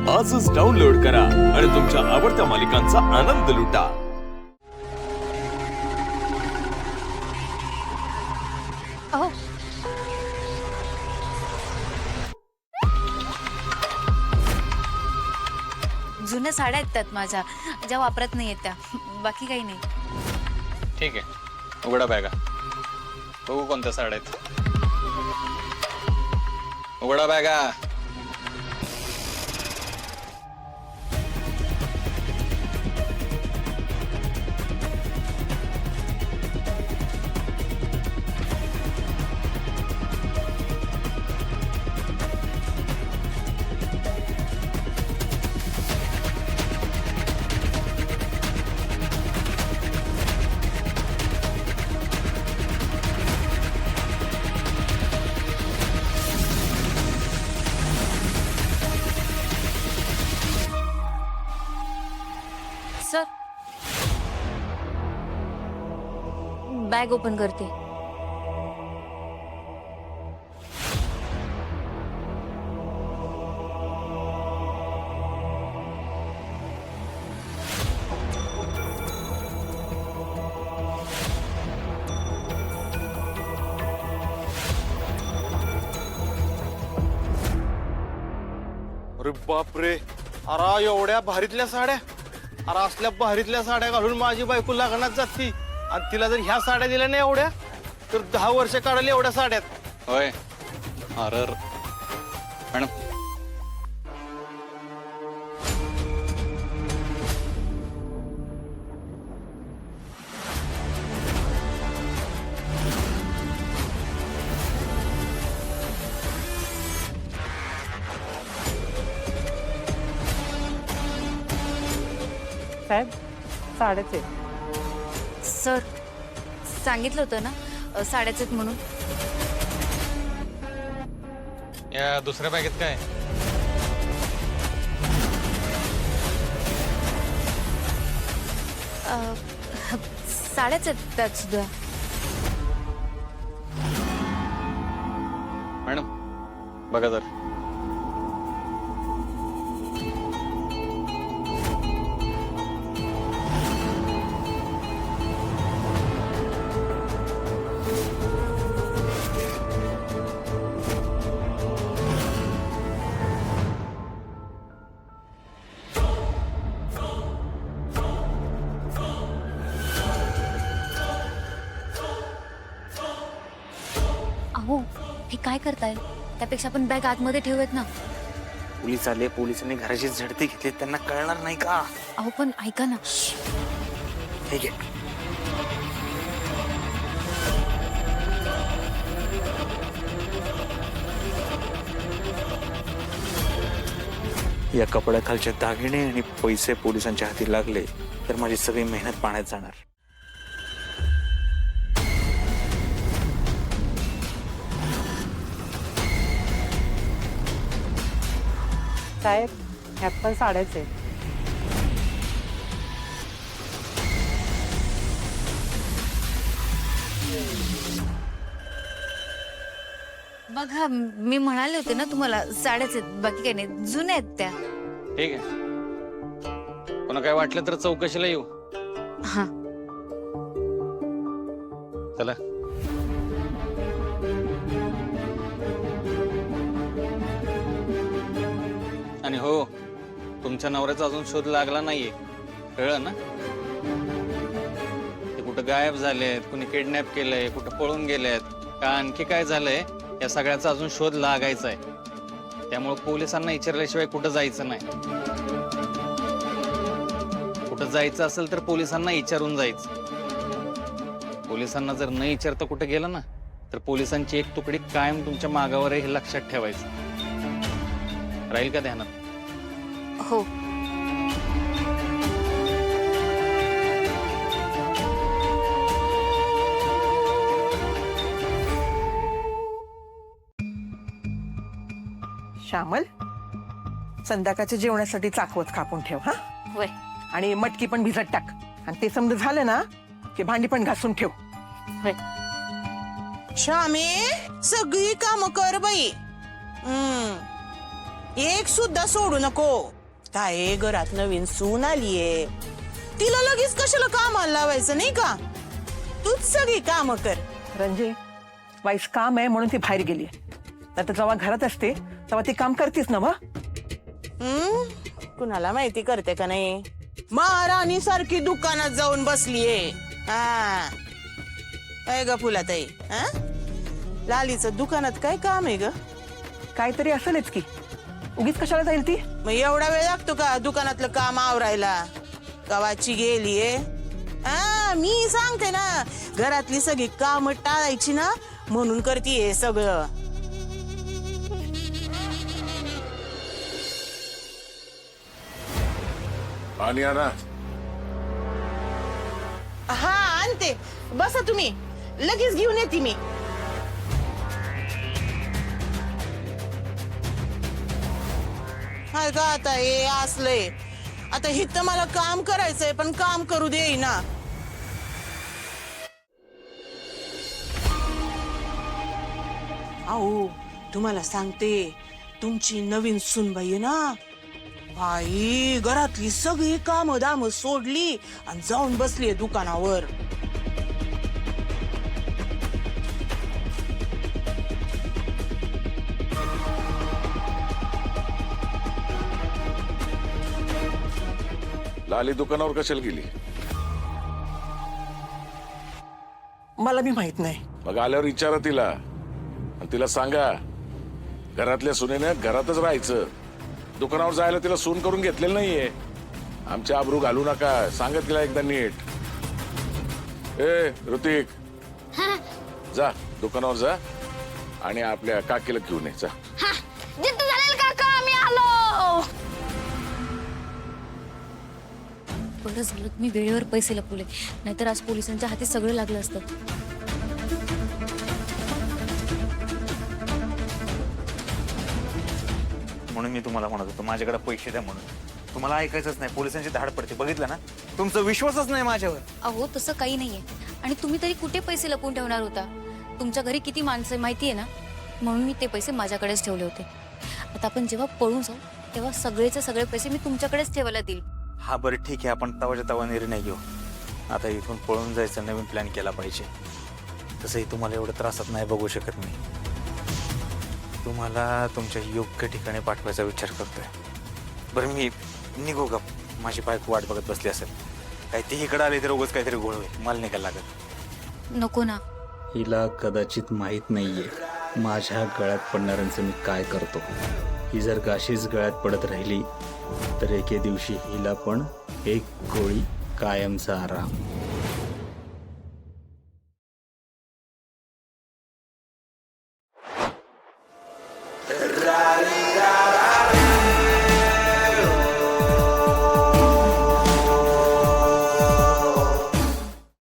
आजच डाउनलोड करा आणि तुमच्या आवडत्या मालिकांचा आनंद लुटा। अहो जुन्या साड्या आहेत त्यात माझ्या, ज्या वापरत नाही त्या, बाकी काही नाही। ठीक आहे, उघडा बॅगा, बघू कोणत्या साड्या आहेत। उघडा बॅगा। सर बॅग ओपन करते। अरे बापरे, अरे एवढ्या भारीतल्या साड्या, अरे असल्या भारीतल्या साड्या घालून माझी बायको लग्नात जाती आणि तिला जर ह्या साड्या दिल्या नाही एवढ्या तर 10 वर्ष काढली एवढ्या साड्यात। होय, अरे मॅडम साहेब साडेच आहे। सर सांगितलं होतं ना साड्याच आहेत म्हणून। या दुसऱ्या बॅगेत काय? साड्याच आहेत त्यात सुद्धा। मॅडम बघा जर। अहो हे काय करताय? त्यापेक्षा आपण बॅग आतमध्ये ठेवूयात ना। पोलीस आले, पोलिसांनी घराची झडती घेतली, त्यांना कळणार नाही का? अहो पण ऐका ना। ठीक आहे, या कपड्याखालचे दागिने आणि पैसे पोलिसांच्या हाती लागले तर माझी सगळी मेहनत पाण्यात जाणार। साहेब ह्यात पण साड्याच आहे। बघा मी म्हणाले होते ना तुम्हाला साड्याच आहेत, बाकी काही नाही, जुन्या आहेत त्या। ठीक आहे, पुन्हा काय वाटलं तर चौकशीला येऊ। हा चला। आणि हो, तुमच्या नवऱ्याचा अजून शोध लागला नाहीये, कळलं ना? ते कुठं गायब झालेत, कुणी किडनॅप केलंय, कुठं पळून गेलेत का आणखी काय झालंय, या सगळ्याचा अजून शोध लागायचा आहे। त्यामुळे पोलिसांना विचारल्याशिवाय कुठं जायचं नाही। कुठं जायचं असेल तर पोलिसांना विचारून जायचं। पोलिसांना जर न विचारता कुठे गेलं ना तर पोलिसांची एक तुकडी कायम तुमच्या मागावर आहे हे लक्षात ठेवायचं। राहील का ध्यानात? हो। श्यामल संध्याकाळच्या जेवणासाठी चाकवत कापून ठेव हा। होय। आणि मटकी पण भिजत टाक आणि ते समजा झालं ना की भांडी पण घासून ठेव। होय। श्यामे सगळी काम कर बाई। एक सुद्धा सोडू नको। काय घरात नवीन सून आलीये, तिला लगेच कशाला कामाला लावायचं नाही का? तूच सगळी काम कर. रंजे, वाईस काम आहे म्हणून ती बाहेर गेली. नाही तर जेव्हा घरात असते तेव्हा ती काम करतीस ना. कुणाला माहिती करते का नाही? महाराणी सारखी दुकानात जाऊन बसलीये. हा काय ग फुलाताई, हा लालीचं दुकानात काय काम आहे ग? काहीतरी असेलच की, उगीच कशाला जाईल ती? मग एवढा वेळ लागतो का दुकानातलं काम आवरायला? कवाची गेलीये? हा मी सांगते ना, घरातली सगळी काम टाळायची ना म्हणून करतीये सगळं. आणि आणा. हा आणते, बसा तुम्ही, लगेच घेऊन येते मी. हाय का आता हे असलंय. आता हिथं मला काम करायचंय पण काम करू देईना. अहो तुम्हाला सांगते, तुमची नवीन सूनबाई आहे ना, बाई घरातली सगळी काम दाम सोडली आणि जाऊन बसलीये दुकानावर. लाली दुकानावर कशाला गेली? मला बी माहित नाही. मग आल्यावर विचारा तिला आणि तिला सांगा, घरातल्या सुनेने घरातच राहायचं. दुकानावर जायला तिला सून करून घेतलेलं नाहीये. आमचे आबरू घालू नका, सांगा तिला एकदा नीट. ए ऋतिक, जा दुकानावर जा आणि आपल्या काकीला घेऊन ये. जा. जिद्द झालेल काका, मी आलो. बरं झालं मी वेळेवर पैसे लपवले, नाहीतर आज पोलिसांच्या हाती सगळं लागलं असतं. म्हणून मी तुम्हाला म्हणत होतो माझ्याकडे पैसे द्या म्हणून. तुम्हाला ऐकायचंच नाही, पोलिसांची धाड पडते. बघितलं ना, तुमचा विश्वासच नाही माझ्यावर. अहो तसं काही नाहीये, आणि तुम्ही तरी कुठे पैसे लपवून ठेवणार होता? तुमच्या घरी किती माणसं आहे माहितीये ना, म्हणून मी ते पैसे माझ्याकडेच ठेवले होते. आता आपण जेव्हा पळून जाऊ तेव्हा सगळेचे सगळे पैसे मी तुमच्याकडेच ठेवायला देईल. हा बरं ठीक आहे, आपण तवाच्या तवा निर्णय घेऊ. आता इथून पळून जायचं नवीन प्लॅन केला पाहिजे. तसंही तुम्हाला एवढं त्रासात नाही बघू शकत मी. तुम्हाला तुमच्या योग्य ठिकाणी पाठवायचा विचार करतोय. बरं मी निघू का? माझी बायको वाट बघत बसली असेल. काही ते इकडे आले तर उगाच काहीतरी गोळ होईल. मला निघायला लागत. नको ना. हिला कदाचित माहीत नाहीये माझ्या गळ्यात पडणाऱ्यांचं मी काय करतो. ही जर गाशीच गळ्यात पडत राहिली तर एके दिवशी हिला पण एक गोळी कायमचा आराम.